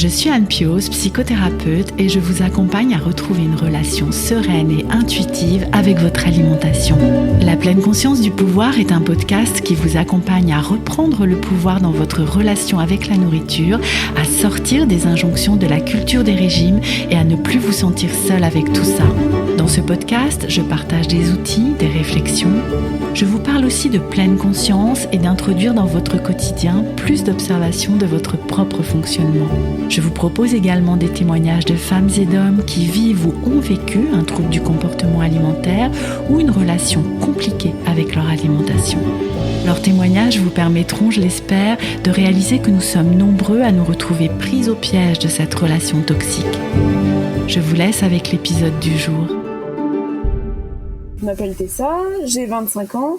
Je suis Anne Pioz, psychothérapeute et je vous accompagne à retrouver une relation sereine et intuitive avec votre alimentation. La pleine conscience du pouvoir est un podcast qui vous accompagne à reprendre le pouvoir dans votre relation avec la nourriture, à sortir des injonctions de la culture des régimes et à ne plus vous sentir seul avec tout ça. Dans ce podcast, je partage des outils, des réflexions. Je vous parle aussi de pleine conscience et d'introduire dans votre quotidien plus d'observation de votre propre fonctionnement. Je vous propose également des témoignages de femmes et d'hommes qui vivent ou ont vécu un trouble du comportement alimentaire ou une relation compliquée avec leur alimentation. Leurs témoignages vous permettront, je l'espère, de réaliser que nous sommes nombreux à nous retrouver pris au piège de cette relation toxique. Je vous laisse avec l'épisode du jour. Je m'appelle Tessa, j'ai 25 ans.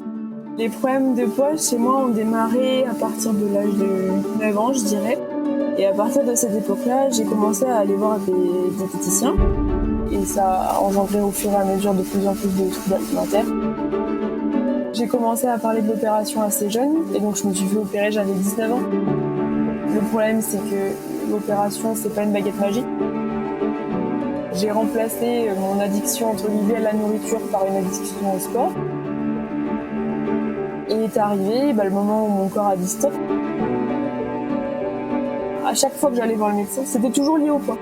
Les problèmes de poids chez moi ont démarré à partir de l'âge de 9 ans, je dirais. Et à partir de cette époque-là, j'ai commencé à aller voir des diététiciens. Et ça a engendré au fur et à mesure de plus en plus de troubles alimentaires. J'ai commencé à parler de l'opération assez jeune, et donc je me suis fait opérer, j'avais 19 ans. Le problème, c'est que l'opération, c'est pas une baguette magique. J'ai remplacé mon addiction entre guillemets à la nourriture par une addiction au sport. Et est arrivé le moment où mon corps a dit stop. À chaque fois que j'allais voir le médecin, c'était toujours lié au poids.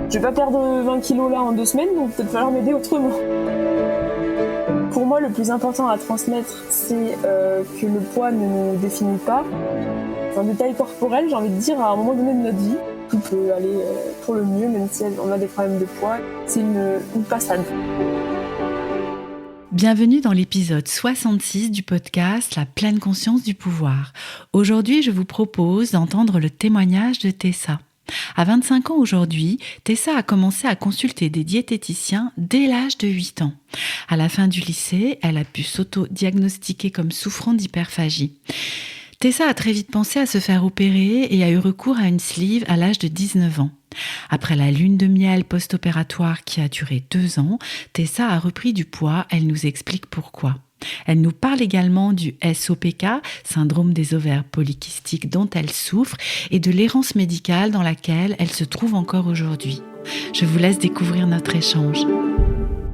Je vais pas perdre 20 kilos là en 2 semaines, donc peut-être falloir m'aider autrement. Pour moi, le plus important à transmettre, c'est que le poids ne nous définit pas. C'est un détail corporel, j'ai envie de dire, à un moment donné de notre vie. Tout peut aller pour le mieux, même si on a des problèmes de poids. C'est une passade. Bienvenue dans l'épisode 66 du podcast La pleine conscience du pouvoir. Aujourd'hui, je vous propose d'entendre le témoignage de Tessa. À 25 ans aujourd'hui, Tessa a commencé à consulter des diététiciens dès l'âge de 8 ans. À la fin du lycée, elle a pu s'auto-diagnostiquer comme souffrant d'hyperphagie. Tessa a très vite pensé à se faire opérer et a eu recours à une sleeve à l'âge de 19 ans. Après la lune de miel post-opératoire qui a duré 2 ans, Tessa a repris du poids, elle nous explique pourquoi. Elle nous parle également du SOPK, syndrome des ovaires polykystiques dont elle souffre, et de l'errance médicale dans laquelle elle se trouve encore aujourd'hui. Je vous laisse découvrir notre échange.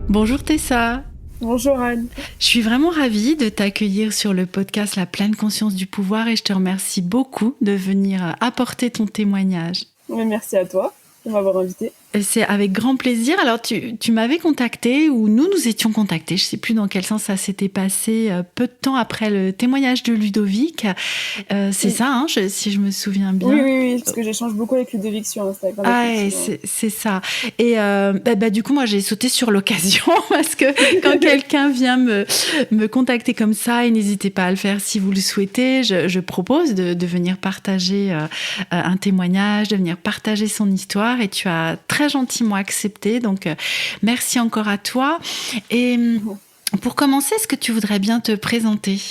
Bonjour Tessa. Bonjour Anne. Je suis vraiment ravie de t'accueillir sur le podcast La pleine conscience du pouvoir et je te remercie beaucoup de venir apporter ton témoignage. Merci à toi de m'avoir invitée. C'est avec grand plaisir. Alors, tu m'avais contacté ou nous étions contactés. Je ne sais plus dans quel sens ça s'était passé peu de temps après le témoignage de Ludovic. C'est ça, hein, si je me souviens bien. Oui, parce que j'échange beaucoup avec Ludovic sur Instagram. C'est ça. Et du coup, moi, j'ai sauté sur l'occasion parce que quand quelqu'un vient me contacter comme ça, et n'hésitez pas à le faire si vous le souhaitez, je propose de venir partager un témoignage, de venir partager son histoire et tu as très gentiment accepté, donc merci encore à toi. Et pour commencer, est-ce que tu voudrais bien te présenter ?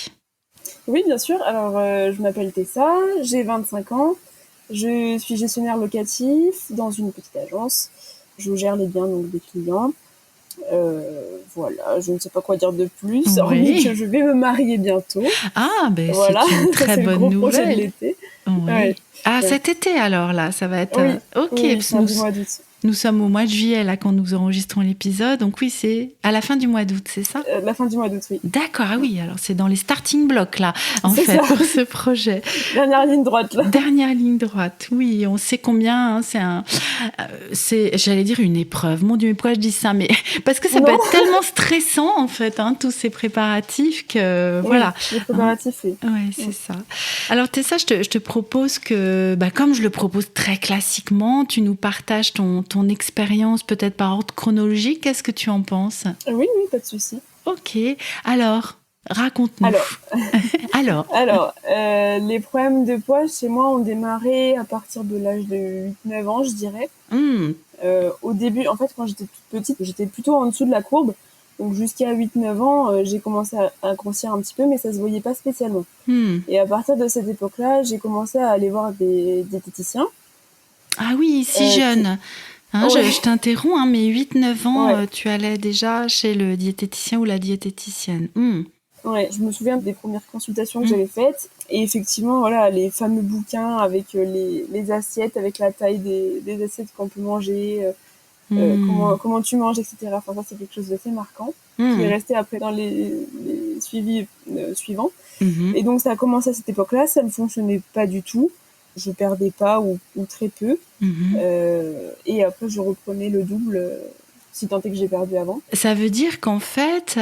Oui, bien sûr. Alors, je m'appelle Tessa, j'ai 25 ans, je suis gestionnaire locatif dans une petite agence. Je gère les biens donc des clients. Voilà, je ne sais pas quoi dire de plus, hormis que je vais me marier bientôt. Ah, voilà. C'est une très bonne nouvelle. C'est le gros projet de l'été. Oui. Ouais. Ah, cet été alors là, ça va être... Ok, oui, fin du mois d'août. Nous sommes au mois de juillet, là, quand nous enregistrons l'épisode. Donc oui, c'est à la fin du mois d'août, c'est ça ? La fin du mois d'août, oui. D'accord, ah oui, alors c'est dans les starting blocks, là, pour ce projet. Dernière ligne droite, là. Dernière ligne droite, oui. On sait combien, hein, j'allais dire une épreuve. Mon Dieu, mais pourquoi je dis ça ? Mais parce que ça peut être tellement stressant, en fait, hein, tous ces préparatifs que, voilà. Les préparatifs, oui. Oui, c'est ça. Alors, Tessa, je te propose que, comme je le propose très classiquement, tu nous partages ton expérience, peut-être par ordre chronologique. Qu'est-ce que tu en penses ? Oui, pas de souci. Ok. Alors, raconte-nous. Alors, les problèmes de poids chez moi ont démarré à partir de l'âge de 8-9 ans, je dirais. Au début, en fait, quand j'étais toute petite, j'étais plutôt en dessous de la courbe. Donc, jusqu'à 8-9 ans, j'ai commencé à grossir un petit peu, mais ça se voyait pas spécialement. Et à partir de cette époque-là, j'ai commencé à aller voir des diététiciens. Ah oui, si jeune. Je t'interromps, mais 8-9 ans, tu allais déjà chez le diététicien ou la diététicienne. Ouais, je me souviens des premières consultations que j'avais faites. Et effectivement, voilà, les fameux bouquins avec les assiettes, avec la taille des assiettes qu'on peut manger, comment tu manges, etc. Enfin, ça, c'est quelque chose d'assez marquant, qui est resté après dans les suivis suivants. Et donc, ça a commencé à cette époque-là, ça ne fonctionnait pas du tout. Je perdais pas ou très peu. Et après, je reprenais le double, si tant est que j'ai perdu avant. Ça veut dire qu'en fait,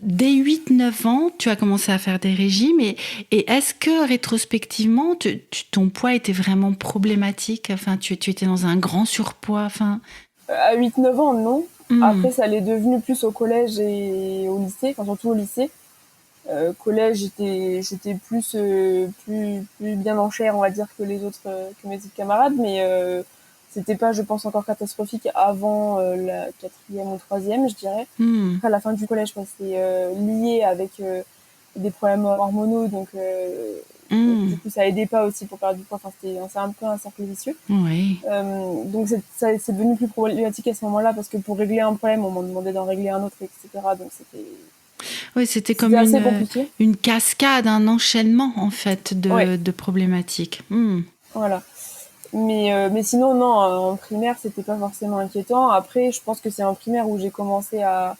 dès 8-9 ans, tu as commencé à faire des régimes et est-ce que rétrospectivement, ton poids était vraiment problématique? Enfin, tu étais dans un grand surpoids, enfin... À 8-9 ans, non. Après, ça l'est devenu plus au collège et au lycée, enfin surtout au lycée. Collège, j'étais plus bien en chair, on va dire, que les autres, que mes autres camarades, mais c'était pas, je pense, encore catastrophique avant la 4e ou 3e, je dirais. Après, à la fin du collège, c'est lié avec des problèmes hormonaux, donc du coup, ça aidait pas aussi pour perdre du poids. Enfin, c'est un peu un cercle vicieux. Oui. Donc c'est devenu plus problématique à ce moment-là parce que pour régler un problème, on m'en demandait d'en régler un autre, etc. Donc Oui, c'était comme assez compliqué. Une cascade, un enchaînement en fait de problématiques. Voilà. Mais sinon, non, en primaire, c'était pas forcément inquiétant. Après, je pense que c'est en primaire où j'ai commencé à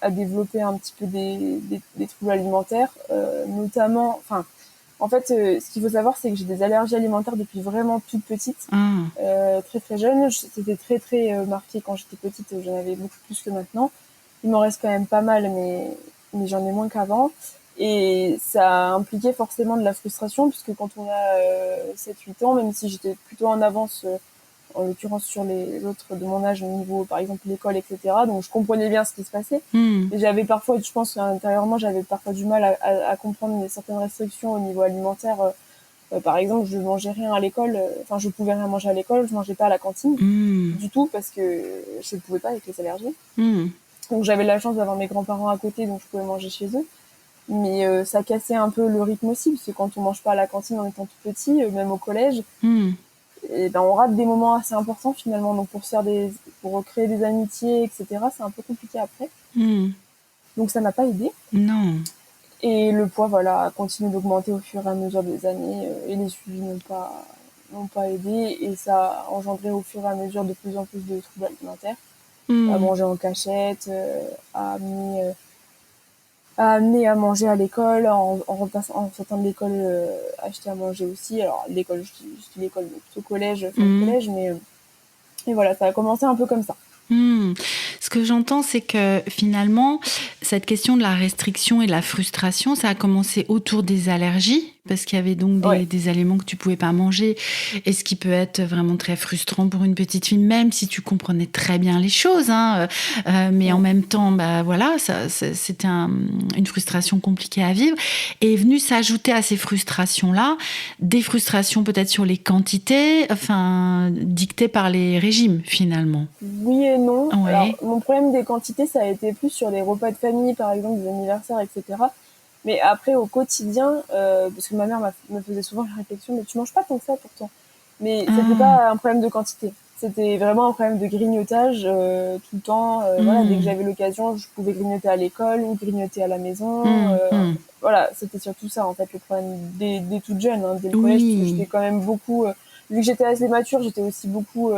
développer un petit peu des troubles alimentaires, notamment, enfin, en fait, ce qu'il faut savoir, c'est que j'ai des allergies alimentaires depuis vraiment toute petite, très très jeune. C'était très très marqué quand j'étais petite, j'en avais beaucoup plus que maintenant. Il m'en reste quand même pas mal, mais j'en ai moins qu'avant. Et ça impliquait forcément de la frustration, puisque quand on a 7-8 ans, même si j'étais plutôt en avance, en l'occurrence sur les autres de mon âge au niveau, par exemple, l'école, etc. Donc je comprenais bien ce qui se passait. Et j'avais parfois, je pense intérieurement, j'avais parfois du mal à comprendre certaines restrictions au niveau alimentaire. Par exemple, je mangeais rien à l'école, enfin je pouvais rien manger à l'école, je mangeais pas à la cantine du tout parce que je ne pouvais pas avec les allergies. Donc j'avais la chance d'avoir mes grands-parents à côté, donc je pouvais manger chez eux. Mais ça cassait un peu le rythme aussi, parce que quand on mange pas à la cantine en étant tout petit, même au collège, et ben on rate des moments assez importants finalement. Donc pour recréer des amitiés, etc., c'est un peu compliqué après. Donc ça m'a pas aidé. Non. Et le poids, voilà, a continué d'augmenter au fur et à mesure des années, et les suivis n'ont pas aidé, et ça a engendré au fur et à mesure de plus en plus de troubles alimentaires. À manger en cachette, à amener à manger à l'école, en sortant de l'école, acheter à manger aussi. Alors l'école, je dis l'école, mais plutôt collège, fin de collège, mais et voilà, ça a commencé un peu comme ça. Ce que j'entends, c'est que finalement, cette question de la restriction et de la frustration, ça a commencé autour des allergies, parce qu'il y avait donc des aliments que tu pouvais pas manger, et ce qui peut être vraiment très frustrant pour une petite fille, même si tu comprenais très bien les choses, hein, mais en même temps, bah voilà, c'était une frustration compliquée à vivre. Et est venu s'ajouter à ces frustrations-là des frustrations peut-être sur les quantités, enfin dictées par les régimes finalement. Oui et non. Ouais. Alors, mon problème des quantités, ça a été plus sur les repas de famille, par exemple, des anniversaires, etc. Mais après, au quotidien, parce que ma mère me faisait souvent la réflexion, mais tu manges pas tant que ça pourtant. Mais c'était pas un problème de quantité. C'était vraiment un problème de grignotage tout le temps. Voilà, dès que j'avais l'occasion, je pouvais grignoter à l'école ou grignoter à la maison. Voilà, c'était surtout ça, en fait, le problème des toutes jeunes, hein, dès le collège, parce que j'étais quand même beaucoup... vu que j'étais assez mature, j'étais aussi beaucoup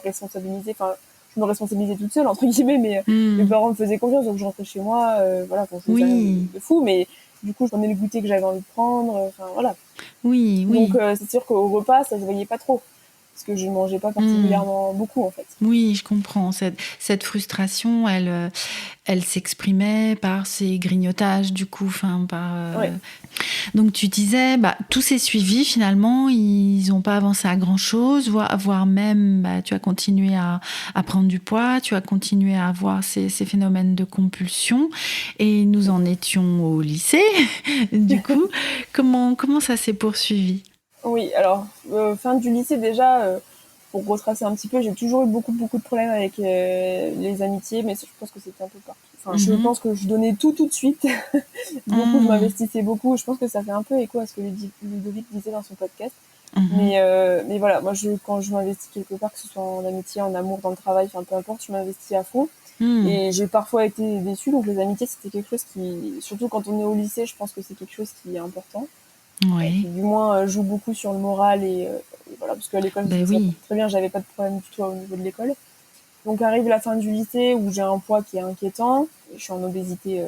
responsabilisée. Enfin, je me responsabilisais toute seule, entre guillemets, mais mes parents me faisaient confiance, donc je rentrais chez moi, voilà, quand je faisais rien de fou, mais du coup, je prenais le goûter que j'avais envie de prendre, enfin, voilà. Donc, c'est sûr qu'au repas, ça se voyait pas trop, parce que je ne mangeais pas particulièrement beaucoup, en fait. Oui, je comprends. Cette frustration, elle s'exprimait par ces grignotages, du coup, enfin, Donc, tu disais, tous ces suivis, finalement, ils n'ont pas avancé à grand-chose, voire même, tu as continué à prendre du poids, tu as continué à avoir ces phénomènes de compulsion, et nous en étions au lycée. Du coup, comment ça s'est poursuivi? Oui, alors, fin du lycée, déjà, pour retracer un petit peu, j'ai toujours eu beaucoup de problèmes avec les amitiés, mais je pense que c'était un peu partout. Enfin, je pense que je donnais tout de suite. Je m'investissais beaucoup. Je pense que ça fait un peu écho à ce que Ludovic disait dans son podcast. Mais voilà, moi, quand je m'investis quelque part, que ce soit en amitié, en amour, dans le travail, enfin, peu importe, je m'investis à fond. Et j'ai parfois été déçue, donc les amitiés, c'était quelque chose qui, surtout quand on est au lycée, je pense que c'est quelque chose qui est important. Qui Oui. du moins joue beaucoup sur le moral et voilà, parce qu'à l'école, Ben ça oui. très bien, j'avais pas de problème du tout au niveau de l'école. Donc arrive la fin du lycée où j'ai un poids qui est inquiétant, je suis en obésité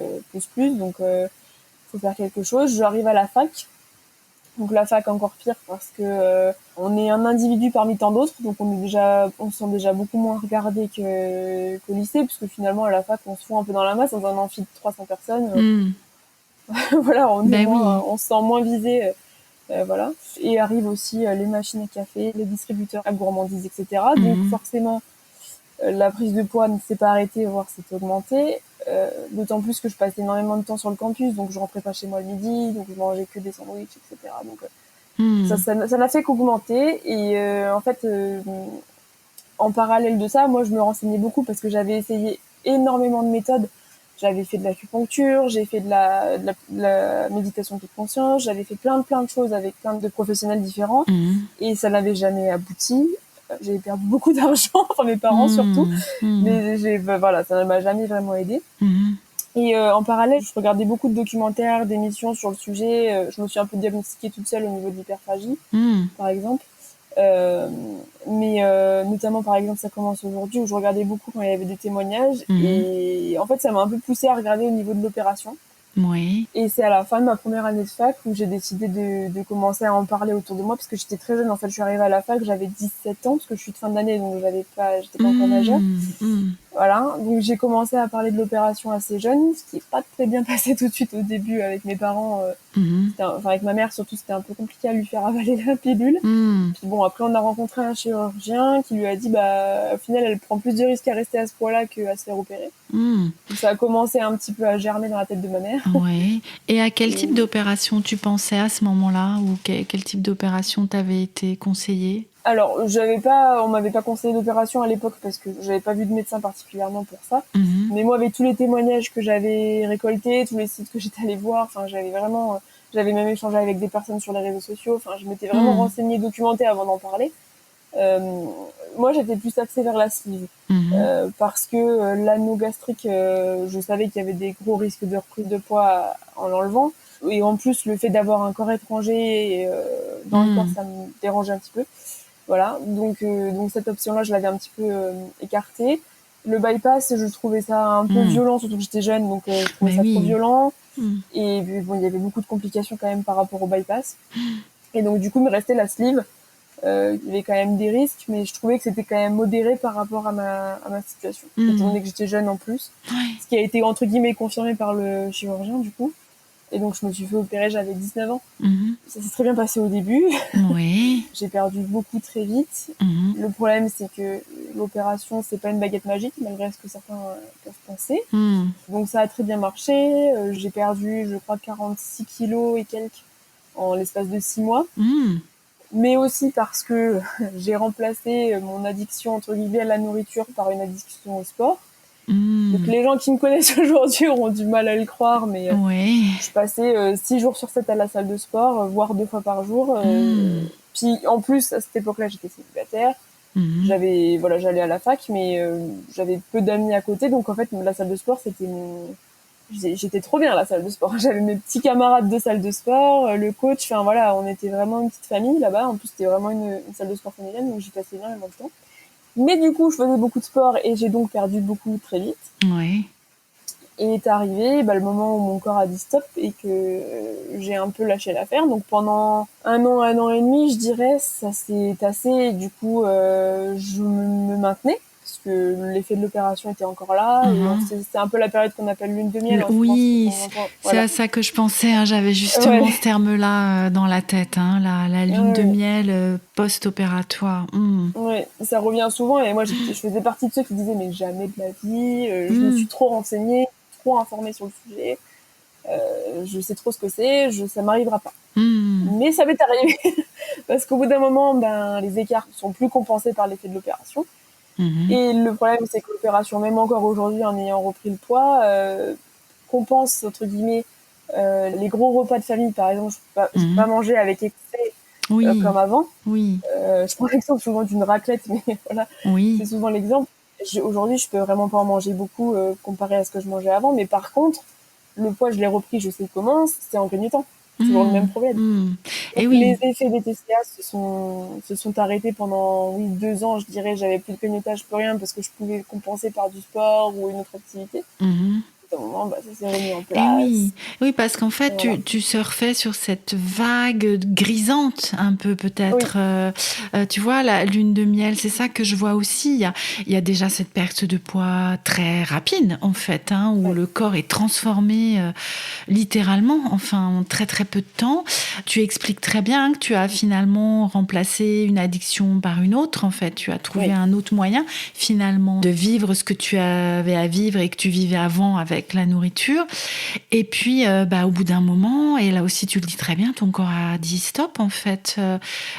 plus, donc faut faire quelque chose. J'arrive à la fac, donc la fac encore pire parce que on est un individu parmi tant d'autres, donc on se sent déjà beaucoup moins regardé qu'au lycée, puisque finalement à la fac on se fout un peu dans la masse dans un amphi de 300 personnes. Voilà, Ben oui. on se sent moins visé. Voilà. Et arrivent aussi les machines à café, les distributeurs à gourmandises, etc. Donc forcément, la prise de poids ne s'est pas arrêtée, voire s'est augmentée. D'autant plus que je passais énormément de temps sur le campus, donc je rentrais pas chez moi le midi, donc je mangeais que des sandwichs, etc. Donc ça n'a fait qu'augmenter. Et en fait, en parallèle de ça, moi je me renseignais beaucoup parce que j'avais essayé énormément de méthodes. J'avais fait de l'acupuncture, j'ai fait de la méditation de conscience, j'avais fait plein de choses avec plein de professionnels différents et ça n'avait jamais abouti. J'ai perdu beaucoup d'argent, enfin mes parents surtout, mais voilà, ça ne m'a jamais vraiment aidé. Et en parallèle, je regardais beaucoup de documentaires, d'émissions sur le sujet. Je me suis un peu diagnostiquée toute seule au niveau de l'hyperphagie, par exemple. Euh, mais notamment, par exemple, ça commence aujourd'hui où je regardais beaucoup quand il y avait des témoignages. Et en fait, ça m'a un peu poussée à regarder au niveau de l'opération. Oui. Et c'est à la fin de ma première année de fac où j'ai décidé de commencer à en parler autour de moi parce que j'étais très jeune. En fait, je suis arrivée à la fac, j'avais 17 ans parce que je suis de fin d'année, donc j'étais pas encore majeure. Voilà, donc j'ai commencé à parler de l'opération assez jeune, ce qui n'est pas très bien passé tout de suite au début avec mes parents. Enfin, avec ma mère surtout, c'était un peu compliqué à lui faire avaler la pilule. Puis bon, après on a rencontré un chirurgien qui lui a dit, bah, au final, elle prend plus de risques à rester à ce poids-là qu'à se faire opérer. Donc ça a commencé un petit peu à germer dans la tête de ma mère. Oui. Et à quel type d'opération tu pensais à ce moment-là, ou quel type d'opération t'avait été conseillé? Alors, on m'avait pas conseillé d'opération à l'époque parce que j'avais pas vu de médecin particulièrement pour ça. Mais moi, avec tous les témoignages que j'avais récoltés, tous les sites que j'étais allée voir, enfin, j'avais même échangé avec des personnes sur les réseaux sociaux. Enfin, je m'étais vraiment renseignée, documentée avant d'en parler. Moi, j'étais plus axée vers la sleeve parce que l'anneau gastrique, je savais qu'il y avait des gros risques de reprise de poids en l'enlevant. Et en plus, le fait d'avoir un corps étranger dans le corps, ça me dérangeait un petit peu. Voilà, donc cette option-là, je l'avais un petit peu écartée. Le bypass, je trouvais ça un peu violent, surtout que j'étais jeune, donc je trouvais ça trop violent. Et puis, bon, il y avait beaucoup de complications quand même par rapport au bypass. Et donc, du coup, il me restait la sleeve. Il y avait quand même des risques, mais je trouvais que c'était quand même modéré par rapport à ma situation. Étant donné que j'étais jeune en plus. Ce qui a été, entre guillemets, confirmé par le chirurgien, du coup. Et donc, je me suis fait opérer, j'avais 19 ans. Ça s'est très bien passé au début. Oui. J'ai perdu beaucoup très vite. Le problème, c'est que l'opération, c'est pas une baguette magique, malgré ce que certains peuvent penser. Donc, ça a très bien marché. J'ai perdu, je crois, 46 kilos et quelques en l'espace de 6 mois. Mais aussi parce que j'ai remplacé mon addiction, entre guillemets, à la nourriture par une addiction au sport. Donc les gens qui me connaissent aujourd'hui auront du mal à le croire, mais je passais 6 jours sur 7 à la salle de sport, voire 2 fois par jour. Puis en plus, à cette époque-là, j'étais célibataire. J'allais à la fac, mais j'avais peu d'amis à côté, donc en fait, la salle de sport, j'étais trop bien à la salle de sport. J'avais mes petits camarades de salle de sport, le coach, enfin voilà, on était vraiment une petite famille là-bas. En plus, c'était vraiment une salle de sport familiale, donc j'y passais énormément de temps. Mais du coup, je faisais beaucoup de sport et j'ai donc perdu beaucoup très vite. Oui. Et est arrivé le moment où mon corps a dit stop et que j'ai un peu lâché l'affaire. Donc pendant un an et demi, je dirais, ça s'est tassé et du coup, je me maintenais parce que l'effet de l'opération était encore là. Et c'est un peu la période qu'on appelle lune de miel. Oui, c'est à ça que je pensais. Hein. J'avais justement ce terme-là dans la tête, hein, la lune de miel post-opératoire. Oui, ça revient souvent et moi je faisais partie de ceux qui disaient mais jamais de la vie, je me suis trop renseignée, trop informée sur le sujet, je sais trop ce que c'est, ça m'arrivera pas. Mais ça m'est arrivé parce qu'au bout d'un moment, les écarts sont plus compensés par l'effet de l'opération. Et le problème, c'est que l'opération, même encore aujourd'hui, en ayant repris le poids, compense, entre guillemets, les gros repas de famille. Par exemple, je peux pas manger avec excès comme avant. Je prends l'exemple souvent d'une raclette, mais voilà, c'est souvent l'exemple. Aujourd'hui, je peux vraiment pas en manger beaucoup comparé à ce que je mangeais avant. Mais par contre, le poids, je l'ai repris, je sais comment, c'est en grignotant. C'est toujours le même problème. Donc, Et les oui. effets des TCA se sont arrêtés pendant 2 ans, je dirais. J'avais plus de grignotage, plus rien, parce que je pouvais compenser par du sport ou une autre activité. Mhm. Au moment, ça s'est remis en Et place. oui, oui, parce qu'en fait, Voilà. tu surfais sur cette vague grisante, un peu Oui, peut-être. Tu vois, la lune de miel, c'est ça que je vois aussi. Il y a déjà cette perte de poids très rapide, en fait, hein, où ouais. le corps est transformé littéralement, enfin, en très très peu de temps. Tu expliques très bien que tu as finalement remplacé une addiction par une autre, en fait. Tu as trouvé Oui. un autre moyen, finalement, de vivre ce que tu avais à vivre et que tu vivais avant avec la nourriture. Et puis, au bout d'un moment, et là aussi tu le dis très bien, ton corps a dit stop en fait.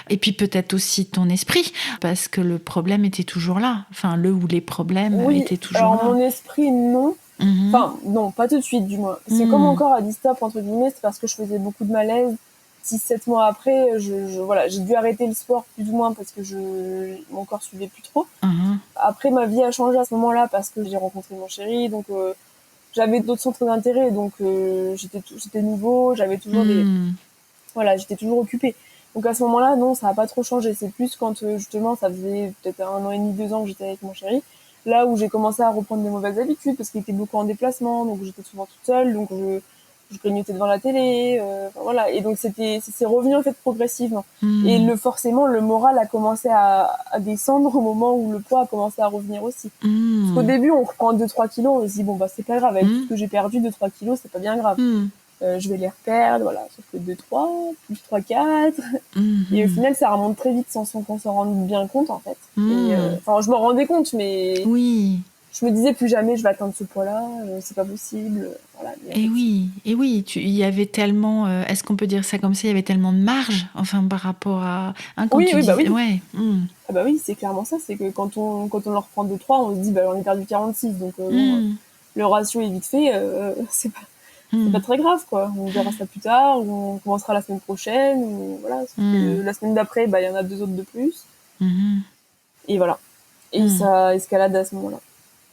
Et puis peut-être aussi ton esprit, parce que le problème était toujours là. Enfin, le ou les problèmes Oui, étaient toujours alors là. mon esprit, non. Mhm. Enfin, non, pas tout de suite, du moins. Parce que comme mon Mhm. corps a dit stop, entre guillemets, c'est parce que je faisais beaucoup de malaise. 6-7 mois après, voilà, j'ai dû arrêter le sport plus ou moins parce que mon corps suivait plus trop. Mhm. Après, ma vie a changé à ce moment-là parce que j'ai rencontré mon chéri, donc j'avais d'autres centres d'intérêt, donc j'étais nouveau, j'avais toujours Mhm. voilà, j'étais toujours occupée. Donc à ce moment-là, non, ça n'a pas trop changé. C'est plus quand justement, ça faisait peut-être 1 an et demi, 2 ans que j'étais avec mon chéri, là où j'ai commencé à reprendre des mauvaises habitudes parce qu'il était beaucoup en déplacement, donc j'étais souvent toute seule, donc je grignotais devant la télé, voilà. Et donc c'est revenu en fait progressivement. Et Mhm. forcément, le moral a commencé à descendre au moment où le poids a commencé à revenir aussi. Parce qu'au Mhm. début, on reprend 2-3 kilos, on se dit bon bah c'est pas grave, avec tout ce Mhm. que j'ai perdu, 2-3 kilos, c'est pas bien grave. Mhm. Je vais les reperdre, voilà. Sauf que 2-3, plus 3-4. Et au Mhm. final, ça remonte très vite sans qu'on s'en rende bien compte, en fait. Et Mhm. enfin, je m'en rendais compte, mais Oui. je me disais plus jamais je vais atteindre ce poids-là, c'est pas possible. Voilà, mais en fait, si. Et oui, il y avait tellement, est-ce qu'on peut dire ça comme ça, il y avait tellement de marge, enfin, par rapport à, hein, quand Oui, tu oui, bah dis, oui. ouais, Ah bah oui, c'est clairement ça. C'est que quand on leur prend 2-3, on se dit, bah j'en ai perdu 46. Donc bon, mm, le ratio est vite fait. C'est pas mm, très grave, quoi. On verra ça plus tard, ou on commencera la semaine prochaine, ou voilà. Sauf que mm, la semaine d'après, bah il y en a 2 autres de plus. mm, Et voilà. Et mm, ça escalade à ce moment-là.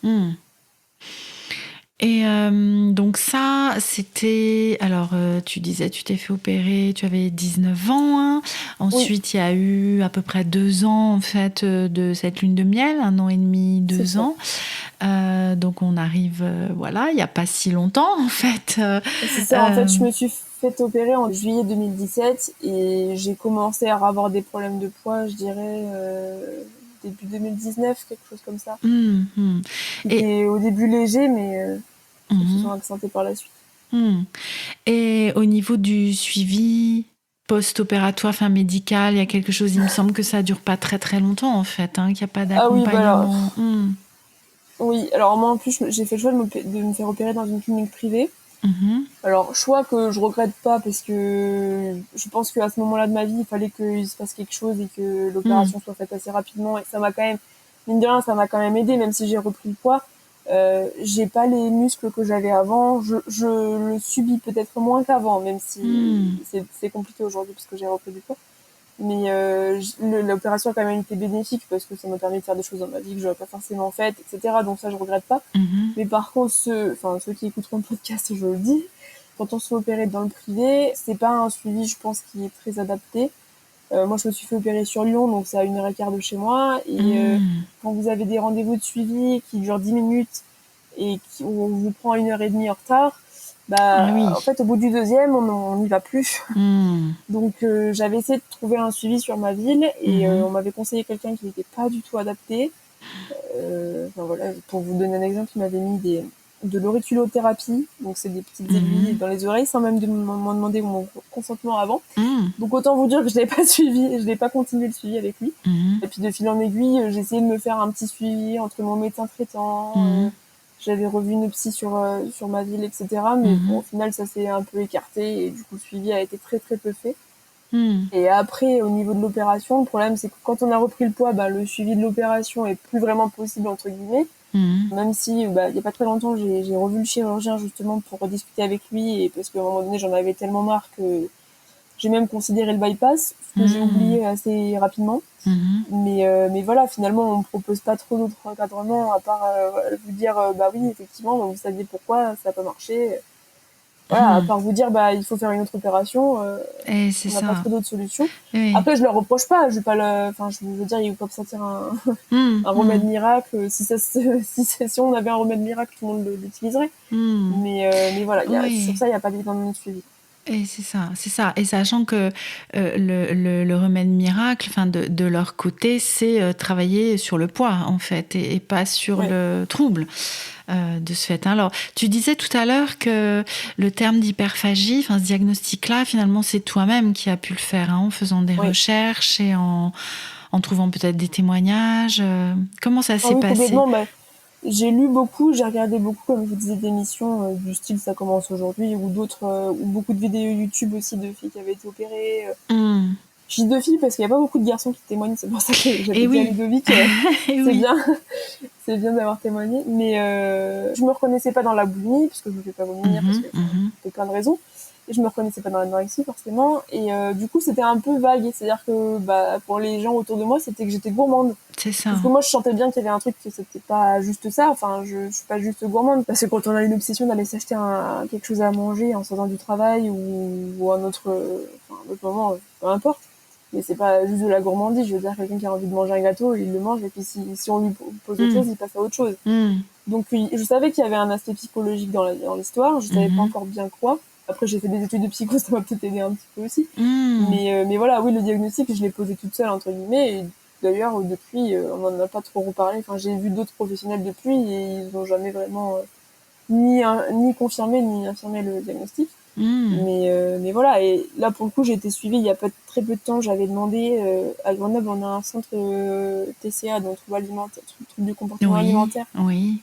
mm. Et donc ça, c'était... Alors, tu disais, tu t'es fait opérer, tu avais 19 ans. Hein. Oui, Ensuite, il y a eu à peu près 2 ans, en fait, de cette lune de miel, 1 an et demi, c'est deux ça. ans. Donc, on arrive, voilà, il n'y a pas si longtemps, en fait. C'est ça, en fait, Euh, je me suis fait opérer en juillet 2017 et j'ai commencé à avoir des problèmes de poids, je dirais, début 2019, quelque chose comme ça. mm, mm. Qui Et, était au début léger, mais qui se sont mhm, accentés par la suite. mm. Et au niveau du suivi post-opératoire, enfin médical, il y a quelque chose, il me semble que ça dure pas très très longtemps en fait, hein, qu'il n'y a pas Ah oui, bah alors, d'accompagnement. oui, alors moi en plus, j'ai fait le choix de me faire opérer dans une clinique privée. Mhm, Alors, choix que je regrette pas parce que je pense qu'à ce moment-là de ma vie, il fallait qu'il se passe quelque chose et que mhm, l'opération soit faite assez rapidement. Et ça m'a quand même, mine de rien, ça m'a quand même aidé, même si j'ai repris le poids. J'ai pas les muscles que j'avais avant. Je le subis peut-être moins qu'avant, même si mhm, c'est compliqué aujourd'hui parce que j'ai repris du poids. Mais l'opération a quand même été bénéfique parce que ça m'a permis de faire des choses dans ma vie que j'aurais pas forcément faites, etc. Donc ça, je regrette pas. mhm, Mais par contre, ceux qui écouteront le podcast, je le dis, quand on se fait opérer dans le privé, c'est pas un suivi, je pense, qui est très adapté. Moi, je me suis fait opérer sur Lyon, donc c'est à 1 heure et quart de chez moi. Et mhm. quand vous avez des rendez-vous de suivi qui durent 10 minutes et où on vous prend 1 heure et demie en retard, Ah bah, en oui. fait, au bout du deuxième, on n'y va plus. Mhm, Donc, j'avais essayé de trouver un suivi sur ma ville et mhm, on m'avait conseillé quelqu'un qui n'était pas du tout adapté. Enfin, voilà, pour vous donner un exemple, il m'avait mis de l'auriculothérapie, donc c'est des petites aiguilles mhm, dans les oreilles sans même m'en demander mon consentement avant. mhm, Donc autant vous dire que je l'ai pas suivi, je n'ai pas continué le suivi avec lui. mhm, Et puis de fil en aiguille, j'ai essayé de me faire un petit suivi entre mon médecin traitant. mhm, J'avais revu une psy sur ma ville, etc. Mais bon, mhm, au final, ça s'est un peu écarté et du coup, le suivi a été très très peu fait. mhm, Et après, au niveau de l'opération, le problème, c'est que quand on a repris le poids, le suivi de l'opération est plus vraiment possible, entre guillemets. mhm, Même si, il y a pas très longtemps, j'ai revu le chirurgien justement pour rediscuter avec lui et parce qu'à un moment donné, j'en avais tellement marre que J'ai même considéré le bypass, ce que j'ai oublié assez rapidement. Mais voilà, finalement, on me propose pas trop d'autres encadrements à part vous dire bah oui, effectivement, vous saviez pourquoi ça n'a pas marché. Voilà, à part vous dire bah il faut faire une autre opération, Et c'est on n'a pas ça. trop d'autres solutions. Oui. Après, je leur reproche pas, je vais pas enfin, je veux dire, ils peuvent sortir un remède miracle. Si on avait un remède miracle, tout le monde l'utiliserait. Mais voilà, sur Oui. ça, il n'y a pas d'énormément de suivi. Et c'est ça, c'est ça. Et sachant que le remède miracle, enfin de leur côté, c'est travailler sur le poids en fait, et pas sur le trouble. De ce fait. Alors, tu disais tout à l'heure que le terme d'hyperphagie, enfin ce diagnostic-là, finalement, c'est toi-même qui as pu le faire, en faisant des recherches et en trouvant peut-être des témoignages. Comment ça s'est oui, passé? complètement. Bah, j'ai lu beaucoup, j'ai regardé beaucoup, comme je vous disais, d'émissions du style Ça commence aujourd'hui, ou d'autres, ou beaucoup de vidéos YouTube aussi de filles qui avaient été opérées. Je dis de filles parce qu'il n'y a pas beaucoup de garçons qui témoignent, c'est pour ça que j'avais dit à Ludovic, c'est bien d'avoir témoigné. Mais je me reconnaissais pas dans la boulimie, parce que je me fais pas vomir, parce que pour plein de raisons. Et je me reconnaissais pas dans l'anorexie, forcément. Et du coup, c'était un peu vague. C'est-à-dire que bah, pour les gens autour de moi, c'était que j'étais gourmande. C'est ça. Parce que moi, je sentais bien qu'il y avait un truc, que c'était pas juste ça. Enfin, je suis pas juste gourmande. Parce que quand on a une obsession d'aller s'acheter quelque chose à manger en sortant du travail ou un autre moment, peu importe. Mais c'est pas juste de la gourmandise. Je veux dire, quelqu'un qui a envie de manger un gâteau, il le mange. Et puis si on lui pose autre chose, il passe à autre chose. Donc, je savais qu'il y avait un aspect psychologique dans l'histoire. Je savais pas encore bien quoi. Après, j'ai fait des études de psycho, ça m'a peut-être aidé un petit peu aussi. Mais voilà, oui, le diagnostic, je l'ai posé toute seule, entre guillemets. Et d'ailleurs, depuis, on n'en a pas trop reparlé. Enfin, j'ai vu d'autres professionnels depuis et ils n'ont jamais vraiment ni confirmé ni infirmé le diagnostic. Mais voilà, et là, pour le coup, j'ai été suivie il y a très peu de temps. J'avais demandé, à Grenoble, on a un centre TCA, donc trouble du comportement alimentaire.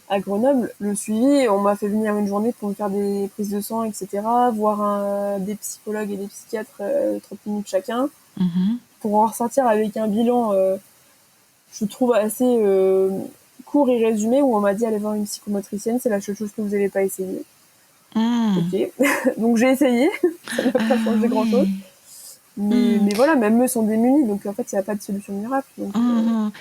À Grenoble, le suivi, on m'a fait venir une journée pour me faire des prises de sang, etc., voir des psychologues et des psychiatres 30 minutes chacun, pour en ressortir avec un bilan, je trouve, assez court et résumé, où on m'a dit allez voir une psychomotricienne, c'est la seule chose que vous n'allez pas essayer. Ok, donc j'ai essayé, ça n'a pas changé grand-chose. Mais voilà, même eux sont démunis, donc en fait, il n'y a pas de solution miracle. Donc,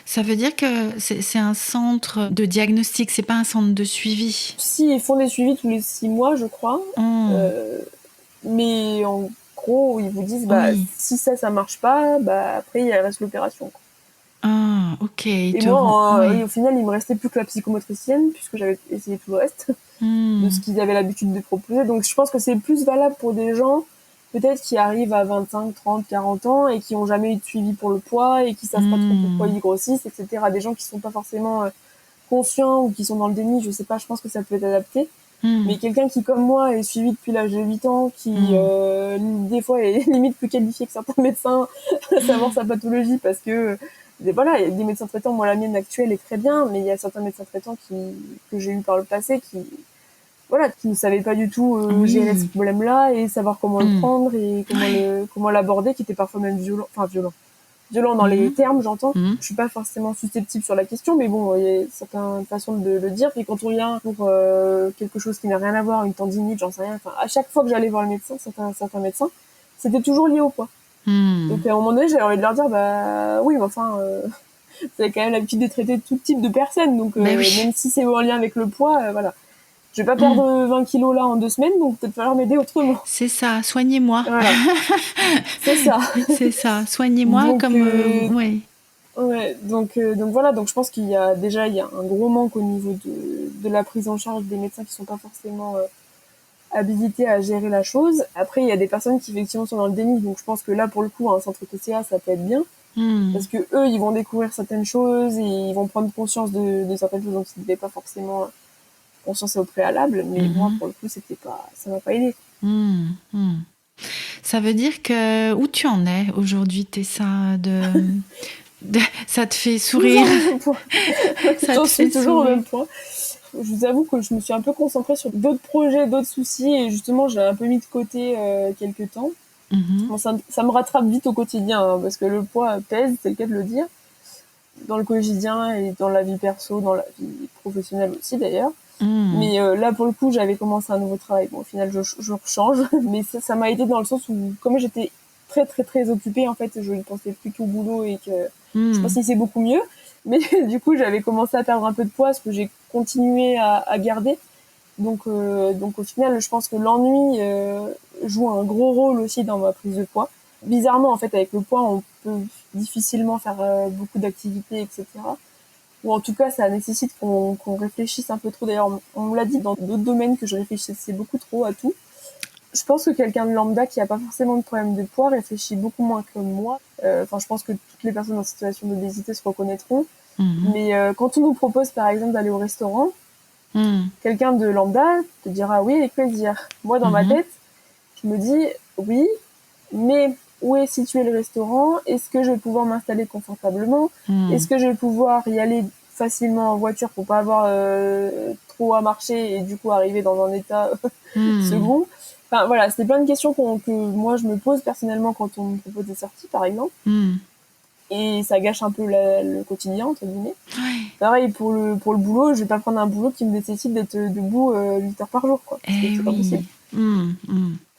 ça veut dire que c'est un centre de diagnostic, c'est pas un centre de suivi? Si, ils font des suivis tous les 6 mois, je crois. Mais en gros, ils vous disent, bah, si ça marche pas, bah, après, il reste l'opération. Ah, ok. Et moi, au final, il me restait plus que la psychomotricienne, puisque j'avais essayé tout le reste de ce qu'ils avaient l'habitude de proposer. Donc, je pense que c'est plus valable pour des gens, peut-être, qui arrivent à 25, 30, 40 ans et qui n'ont jamais eu de suivi pour le poids et qui savent pas trop pourquoi ils grossissent, etc. Des gens qui sont pas forcément conscients ou qui sont dans le déni, je sais pas, je pense que ça peut être adapté. Mais quelqu'un qui, comme moi, est suivi depuis l'âge de 8 ans, qui, des fois, est limite plus qualifié que certains médecins à savoir sa pathologie, parce que, voilà, il y a des médecins traitants, moi, la mienne actuelle est très bien, mais il y a certains médecins traitants que j'ai eu par le passé qui ne savaient pas du tout gérer ce problème-là et savoir comment le prendre et comment l'aborder, qui était parfois même violent dans les termes, j'entends. Je suis pas forcément susceptible sur la question, mais bon, il y a certaines façons de le dire. Et quand on vient pour quelque chose qui n'a rien à voir, une tendinite, j'en sais rien. Enfin, à chaque fois que j'allais voir le médecin, certains médecins, c'était toujours lié au poids. Donc à un moment donné, j'avais envie de leur dire, bah oui, mais enfin, vous avez quand même l'habitude de traiter tout type de personnes, donc même si c'est en lien avec le poids, voilà. Je vais pas perdre 20 kilos là en 2 semaines, donc peut-être falloir m'aider autrement. C'est ça, soignez-moi. Voilà. C'est ça. C'est ça, soignez-moi donc, comme... Ouais, donc voilà, donc je pense qu'il y a un gros manque au niveau de la prise en charge des médecins qui sont pas forcément habilités à gérer la chose. Après, il y a des personnes qui effectivement sont dans le déni, donc je pense que là, pour le coup, un centre TCA, ça peut être bien. Parce que eux, ils vont découvrir certaines choses et ils vont prendre conscience de certaines choses dont ils n'avaient pas forcément conscience au préalable, mais moi, pour le coup, ça m'a pas aidé. Ça veut dire que où tu en es aujourd'hui, Tessa, ça te fait sourire? J'en suis toujours au même point. Je vous avoue que je me suis un peu concentrée sur d'autres projets, d'autres soucis, et justement, j'ai un peu mis de côté quelques temps. Bon, ça me rattrape vite au quotidien, hein, parce que le poids pèse, c'est le cas de le dire, dans le quotidien et dans la vie perso, dans la vie professionnelle aussi d'ailleurs. Mais là, pour le coup, j'avais commencé un nouveau travail. Bon, au final, je change, mais ça m'a aidé dans le sens où, comme j'étais très très très occupée, en fait, je ne pensais plus qu'au boulot et que je pensais que c'est beaucoup mieux. Mais du coup, j'avais commencé à perdre un peu de poids, ce que j'ai continué à garder. Donc au final, je pense que l'ennui joue un gros rôle aussi dans ma prise de poids. Bizarrement, en fait, avec le poids, on peut difficilement faire beaucoup d'activités, etc. Ou en tout cas, ça nécessite qu'on réfléchisse un peu trop. D'ailleurs, on me l'a dit dans d'autres domaines que je réfléchissais beaucoup trop à tout. Je pense que quelqu'un de lambda qui n'a pas forcément de problème de poids réfléchit beaucoup moins que moi. Enfin, je pense que toutes les personnes en situation d'obésité se reconnaîtront. Mais quand on nous propose, par exemple, d'aller au restaurant, quelqu'un de lambda te dira oui avec plaisir. Moi, dans ma tête, je me dis oui, mais où est situé le restaurant? Est-ce que je vais pouvoir m'installer confortablement? Est-ce que je vais pouvoir y aller facilement en voiture pour pas avoir trop à marcher et du coup arriver dans un état second? Enfin voilà, c'est plein de questions que moi je me pose personnellement quand on me propose des sorties, par exemple. Et ça gâche un peu le quotidien, entre guillemets. Ouais. Pareil, pour le boulot, je vais pas prendre un boulot qui me nécessite d'être debout 8 heures par jour, quoi. Parce que c'est pas possible.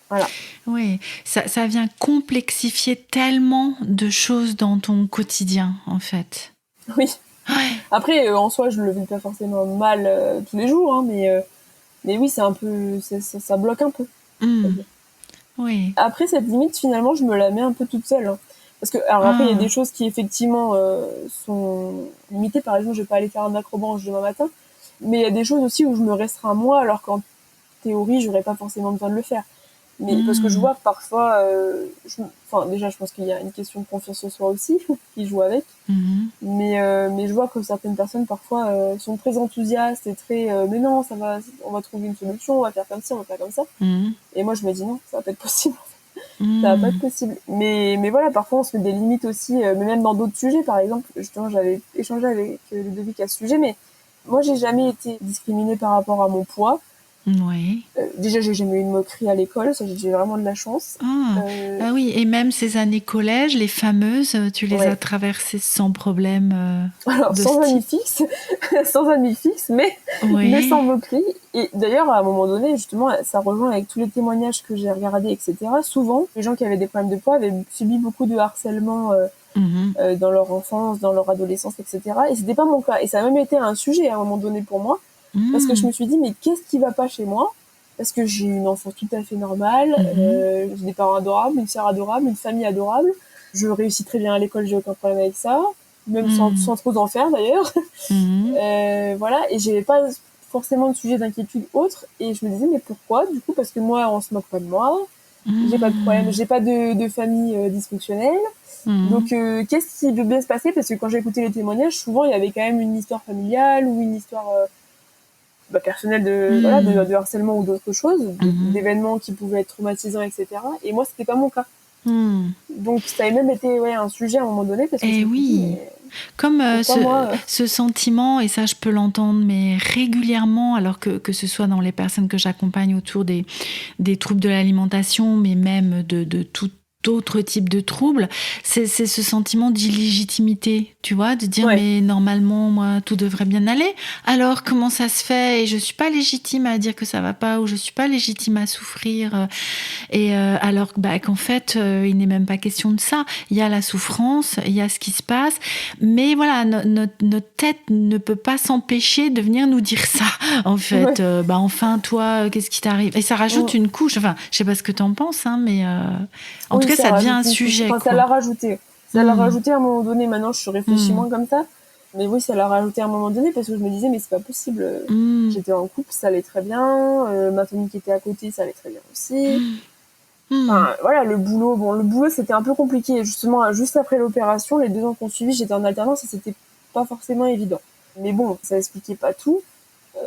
Voilà. Oui, ça vient complexifier tellement de choses dans ton quotidien, en fait. Oui. Ouais. Après, en soi, je le vis pas forcément mal tous les jours, hein, mais oui, c'est un peu, ça bloque un peu. Oui. Après, cette limite, finalement, je me la mets un peu toute seule. Hein. Parce que, alors après, il y a des choses qui, effectivement, sont limitées. Par exemple, je vais pas aller faire un acrobranche demain matin. Mais il y a des choses aussi où je me restreins moi, alors qu'en théorie, j'aurais pas forcément besoin de le faire. Mais parce que je vois parfois, enfin déjà, je pense qu'il y a une question de confiance en soi aussi qui joue avec. Mais je vois que certaines personnes parfois sont très enthousiastes et très mais non, ça va, on va trouver une solution, on va faire comme ci, on va faire comme ça. Et moi, je me dis non, ça va pas être possible. Ça va pas être possible. Mais voilà, parfois on se met des limites aussi, mais même dans d'autres sujets, par exemple. Justement, j'avais échangé avec Ludovic à ce sujet, mais moi, j'ai jamais été discriminée par rapport à mon poids. Oui. Déjà, j'ai jamais eu une moquerie à l'école, ça j'ai vraiment de la chance. Ah oui, et même ces années collège, les fameuses, tu les as traversées sans problème Alors, sans amis fixes, sans amis fixes, mais sans moquerie. Et d'ailleurs, à un moment donné, justement, ça rejoint avec tous les témoignages que j'ai regardés, etc. Souvent, les gens qui avaient des problèmes de poids avaient subi beaucoup de harcèlement dans leur enfance, dans leur adolescence, etc. Et c'était pas mon cas. Et ça a même été un sujet à un moment donné pour moi. Parce que je me suis dit, mais qu'est-ce qui va pas chez moi? Parce que j'ai une enfance tout à fait normale, j'ai des parents adorables, une sœur adorable, une famille adorable. Je réussis très bien à l'école, j'ai aucun problème avec ça, même sans trop en faire d'ailleurs. Voilà, et j'avais pas forcément de sujet d'inquiétude autre. Et je me disais, mais pourquoi? Du coup, parce que moi, on se moque pas de moi, j'ai pas de problème, j'ai pas de famille dysfonctionnelle. Donc, qu'est-ce qui veut bien se passer? Parce que quand j'ai écouté les témoignages, souvent, il y avait quand même une histoire familiale ou une histoire personnelle de harcèlement ou d'autres choses, d'événements qui pouvaient être traumatisants, etc. Et moi, c'était pas mon cas. Donc, ça a même été un sujet à un moment donné. Parce que et oui, dit, comme ce sentiment, et ça je peux l'entendre, mais régulièrement, alors que ce soit dans les personnes que j'accompagne autour des troubles de l'alimentation, mais même de tout d'autres types de troubles, c'est ce sentiment d'illégitimité, tu vois, de dire mais normalement moi tout devrait bien aller, alors comment ça se fait et je suis pas légitime à dire que ça va pas ou je suis pas légitime à souffrir et alors qu'en fait il n'est même pas question de ça, il y a la souffrance, il y a ce qui se passe, mais voilà notre tête ne peut pas s'empêcher de venir nous dire ça en fait, enfin toi qu'est-ce qui t'arrive, et ça rajoute une couche, enfin je sais pas ce que t'en penses hein, mais en tout cas ça devient un sujet. Ça l'a rajouté. Ça l'a rajouté à un moment donné. Maintenant, je réfléchis moins comme ça. Mais oui, ça l'a rajouté à un moment donné parce que je me disais, mais c'est pas possible. J'étais en couple, ça allait très bien. Ma famille qui était à côté, ça allait très bien aussi. Enfin, voilà, le boulot. Bon, le boulot, c'était un peu compliqué. Justement, juste après l'opération, les 2 ans qu'on suivi, j'étais en alternance et c'était pas forcément évident. Mais bon, ça expliquait pas tout.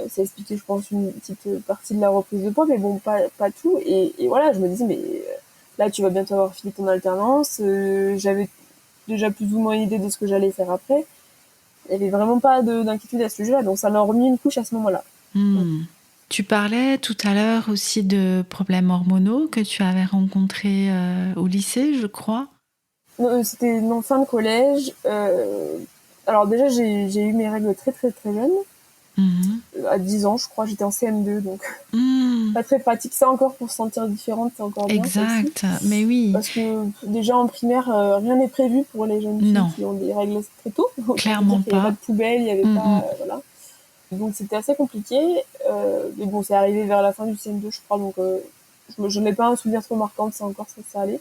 Ça expliquait, je pense, une petite partie de la reprise de poids, mais bon, pas tout. Et voilà, je me disais, mais là, tu vas bientôt avoir fini ton alternance. J'avais déjà plus ou moins une idée de ce que j'allais faire après. Il n'y avait vraiment pas d'inquiétude à ce sujet-là, donc ça m'a remis une couche à ce moment-là. Tu parlais tout à l'heure aussi de problèmes hormonaux que tu avais rencontrés au lycée, je crois. C'était en fin de collège. Alors déjà, j'ai eu mes règles très très très jeune. À 10 ans, je crois, j'étais en CM2, donc pas très pratique. Ça encore, pour se sentir différente, c'est encore bien. Exact, mais oui. Parce que déjà en primaire, rien n'est prévu pour les jeunes filles qui ont des règles très tôt. Clairement il n'y avait pas de poubelle, il n'y avait pas... Voilà. Donc c'était assez compliqué. Mais bon, c'est arrivé vers la fin du CM2, je crois. Donc je n'ai pas un souvenir trop marquant de ça encore, ça allait.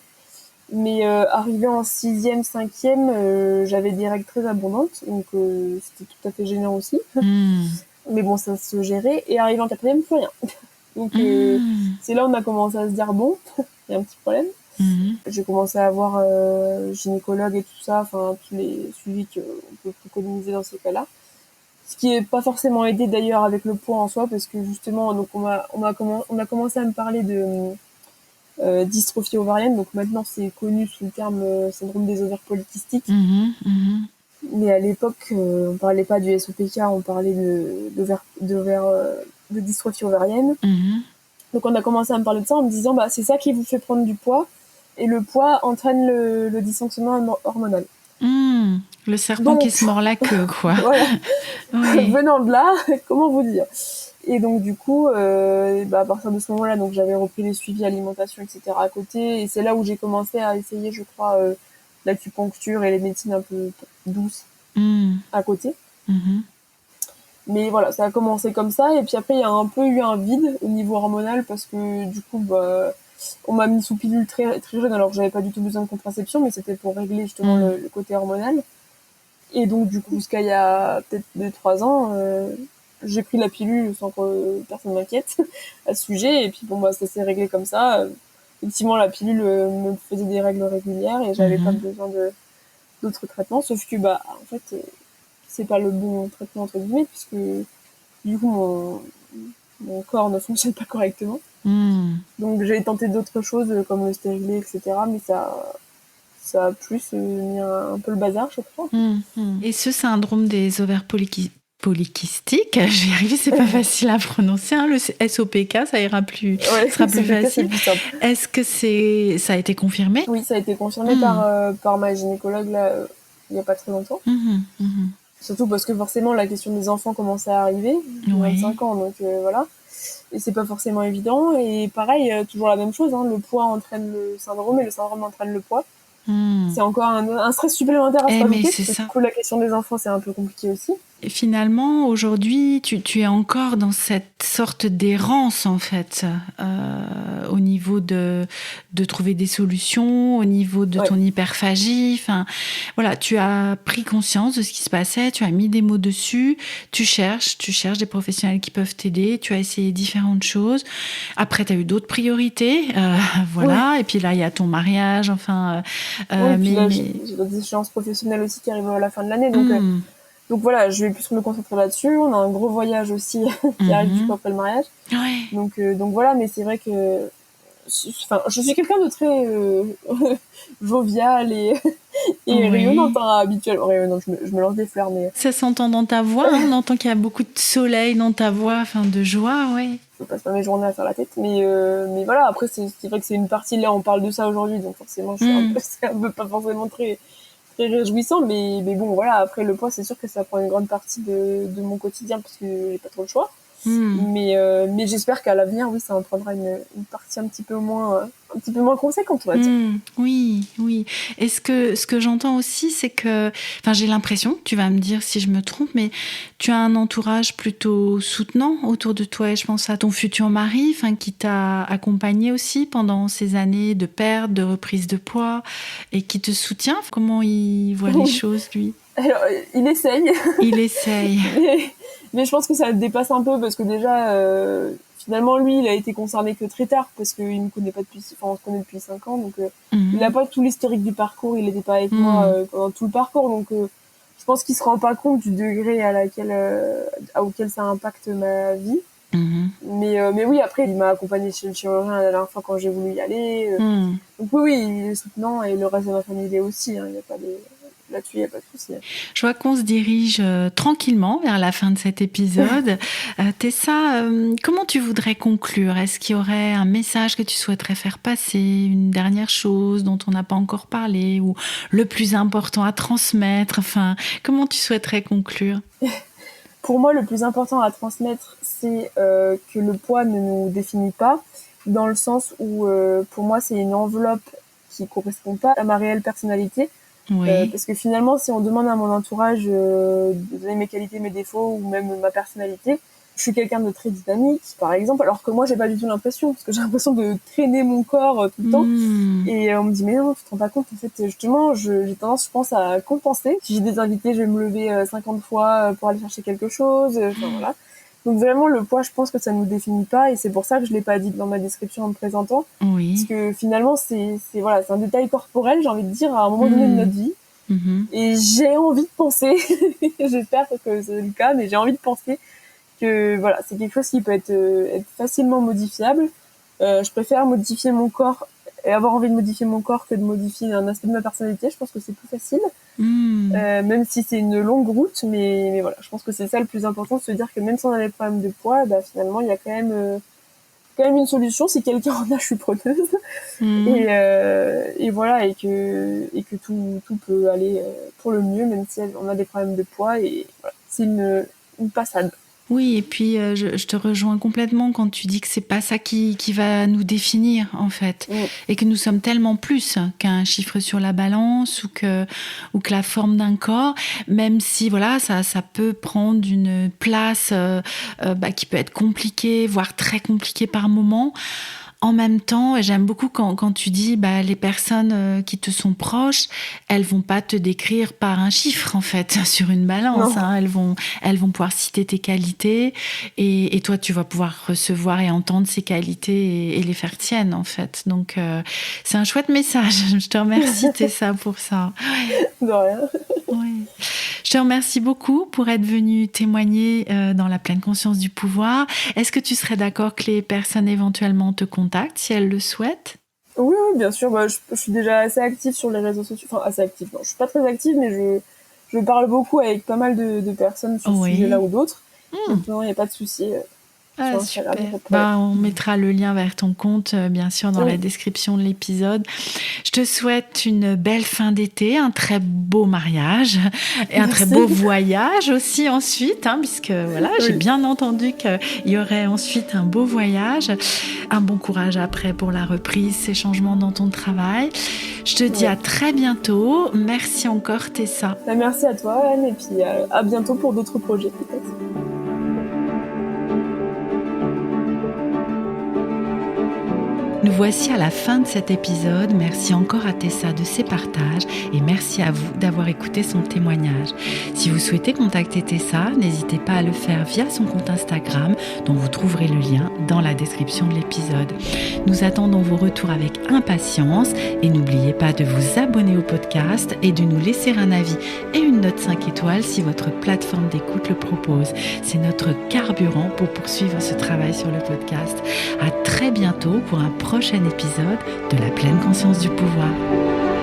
Mais arrivé en 6e, 5e, j'avais des règles très abondantes. Donc c'était tout à fait gênant aussi. Mais bon, ça se gérait. Et arrivé en 4e, plus rien. Donc c'est là où on a commencé à se dire, bon, il y a un petit problème. J'ai commencé à voir gynécologue et tout ça, enfin tous les suivis qu'on peut préconiser dans ces cas-là. Ce qui n'est pas forcément aidé d'ailleurs avec le poids en soi, parce que justement, donc on a commencé à me parler de dystrophie ovarienne. Donc maintenant, c'est connu sous le terme syndrome des ovaires polykystiques. Mais à l'époque, on parlait pas du SOPK, on parlait de dystrophie ovarienne. Donc on a commencé à me parler de ça en me disant, bah c'est ça qui vous fait prendre du poids, et le poids entraîne le dysfonctionnement hormonal. Le serpent qui se mord la queue, quoi. Voilà. Oui. Venant de là, comment vous dire? Et donc du coup, à partir de ce moment-là, donc j'avais repris les suivis alimentation, etc. à côté, et c'est là où j'ai commencé à essayer, je crois, l'acupuncture et les médecines un peu douces à côté. Mais voilà, ça a commencé comme ça, et puis après il y a un peu eu un vide au niveau hormonal, parce que du coup, on m'a mis sous pilule très, très jeune, alors que j'avais pas du tout besoin de contraception, mais c'était pour régler justement le côté hormonal. Et donc du coup, jusqu'à il y a peut-être 2-3 ans, j'ai pris la pilule sans que personne m'inquiète à ce sujet, et puis ça s'est réglé comme ça. Effectivement, la pilule me faisait des règles régulières, et j'avais pas besoin d'autres traitements, sauf que en fait, c'est pas le bon traitement entre guillemets, puisque du coup mon corps ne fonctionne pas correctement. Donc j'ai tenté d'autres choses comme le stérilet, etc. Mais ça a plus mis un peu le bazar, je crois. Et ce syndrome des ovaires polykystiques, je vais y arriver, c'est pas facile à prononcer, hein, le SOPK, ça ira plus, sera plus facile. Plus simple. Est-ce que ça a été confirmé? Oui, ça a été confirmé par ma gynécologue là, il y a pas très longtemps. Surtout parce que forcément la question des enfants commence à arriver, 25 ans, donc voilà. Et c'est pas forcément évident. Et pareil, toujours la même chose, hein, le poids entraîne le syndrome et le syndrome entraîne le poids. C'est encore un stress supplémentaire à se rajouter, parce que du coup la question des enfants c'est un peu compliqué aussi. Et finalement, aujourd'hui, tu es encore dans cette sorte d'errance, en fait, au niveau de trouver des solutions, au niveau de ton hyperphagie. Enfin, voilà, tu as pris conscience de ce qui se passait, tu as mis des mots dessus, tu cherches des professionnels qui peuvent t'aider, tu as essayé différentes choses. Après, tu as eu d'autres priorités, voilà. Et puis là, il y a ton mariage, enfin... puis là, j'ai des échéances professionnelles aussi qui arrivent à la fin de l'année, donc voilà, je vais plus me concentrer là-dessus. On a un gros voyage aussi qui arrive du coup après le mariage. Donc voilà, mais c'est vrai que je suis quelqu'un de très jovial et rayonnante habituellement. Rayonnante, je me lance des fleurs, mais... Ça s'entend dans ta voix, on entend qu'il y a beaucoup de soleil dans ta voix, de joie, Je passe pas mes journées à faire la tête, mais voilà, après c'est vrai que c'est une partie, là on parle de ça aujourd'hui, donc forcément c'est un peu pas forcément très réjouissant, mais bon voilà, après le poids c'est sûr que ça prend une grande partie de mon quotidien, parce que j'ai pas trop le choix. Mais j'espère qu'à l'avenir, oui, ça en prendra une partie un petit peu moins conséquente, on va dire. Oui. Et ce que j'entends aussi, c'est que, j'ai l'impression, tu vas me dire si je me trompe, mais tu as un entourage plutôt soutenant autour de toi. Et je pense à ton futur mari, qui t'a accompagné aussi pendant ces années de perte, de reprise de poids, et qui te soutient. Comment il voit les choses, lui? Alors, il essaye. Mais je pense que ça le dépasse un peu, parce que déjà, finalement, lui, il a été concerné que très tard, parce qu'il me connaît pas on se connaît depuis 5 ans, donc il n'a pas tout l'historique du parcours, il n'était pas avec moi pendant tout le parcours, donc je pense qu'il se rend pas compte du degré auquel ça impacte ma vie. Mais oui, après, il m'a accompagné chez le chirurgien la dernière fois quand j'ai voulu y aller. Donc oui, il est soutenant, et le reste de ma famille l'est aussi, il y a pas de... Là-dessus, il n'y a pas de souci. Je vois qu'on se dirige tranquillement vers la fin de cet épisode. Tessa, comment tu voudrais conclure? Est-ce qu'il y aurait un message que tu souhaiterais faire passer, une dernière chose dont on n'a pas encore parlé, ou le plus important à transmettre? Comment tu souhaiterais conclure? Pour moi, le plus important à transmettre, c'est que le poids ne nous définit pas, dans le sens où, pour moi, c'est une enveloppe qui correspond pas à ma réelle personnalité. Oui. Parce que finalement, si on demande à mon entourage de donner mes qualités, mes défauts, ou même ma personnalité, je suis quelqu'un de très dynamique, par exemple, alors que moi, j'ai pas du tout l'impression, parce que j'ai l'impression de traîner mon corps tout le temps. Et on me dit, mais non, tu te rends pas compte, en fait, justement, j'ai tendance, je pense, à compenser. Si j'ai des invités, je vais me lever 50 fois pour aller chercher quelque chose, enfin voilà. Donc vraiment, le poids, je pense que ça ne nous définit pas, et c'est pour ça que je l'ai pas dit dans ma description en me présentant. Oui. Parce que finalement, c'est un détail corporel, j'ai envie de dire, à un moment donné de notre vie. Et j'ai envie de penser, j'espère que c'est le cas, mais j'ai envie de penser que voilà, c'est quelque chose qui peut être facilement modifiable. Je préfère modifier mon corps et avoir envie de modifier mon corps que de modifier un aspect de ma personnalité. Je pense que c'est plus facile, même si c'est une longue route, mais voilà, je pense que c'est ça le plus important, de se dire que même si on a des problèmes de poids, bah finalement il y a quand même une solution. Si quelqu'un en a, je suis preneuse. Et voilà, et que tout peut aller pour le mieux, même si on a des problèmes de poids, et voilà, c'est une passade. Oui, et puis je te rejoins complètement quand tu dis que c'est pas ça qui va nous définir en fait, et que nous sommes tellement plus qu'un chiffre sur la balance ou que la forme d'un corps, même si voilà ça peut prendre une place qui peut être compliquée, voire très compliquée par moment. En même temps, j'aime beaucoup quand tu dis les personnes qui te sont proches, elles vont pas te décrire par un chiffre en fait sur une balance. Elles vont pouvoir citer tes qualités, et toi tu vas pouvoir recevoir et entendre ces qualités et les faire tiennes en fait. Donc c'est un chouette message. Je te remercie Tessa pour ça. De rien. Oui. Je te remercie beaucoup pour être venue témoigner dans la pleine conscience du pouvoir. Est-ce que tu serais d'accord que les personnes éventuellement te contactent si elles le souhaitent ? Oui, bien sûr. Je suis déjà assez active sur les réseaux sociaux. Enfin, assez active. Non, je suis pas très active, mais je parle beaucoup avec pas mal de personnes sur ce sujet-là ou d'autres. Donc non, il n'y a pas de souci. Ah, super. On mettra le lien vers ton compte, bien sûr, dans la description de l'épisode. Je te souhaite une belle fin d'été, un très beau mariage et un très beau voyage aussi ensuite, puisque voilà, j'ai bien entendu qu'il y aurait ensuite un beau voyage. Un bon courage après pour la reprise, ces changements dans ton travail. Je te dis à très bientôt. Merci encore, Tessa. Merci à toi, Anne, et puis à bientôt pour d'autres projets peut-être. Nous voici à la fin de cet épisode. Merci encore à Tessa de ses partages, et merci à vous d'avoir écouté son témoignage. Si vous souhaitez contacter Tessa, n'hésitez pas à le faire via son compte Instagram, dont vous trouverez le lien dans la description de l'épisode. Nous attendons vos retours avec impatience, et n'oubliez pas de vous abonner au podcast et de nous laisser un avis et une note 5 étoiles si votre plateforme d'écoute le propose. C'est notre carburant pour poursuivre ce travail sur le podcast. À très bientôt pour un prochain épisode de la pleine conscience du pouvoir.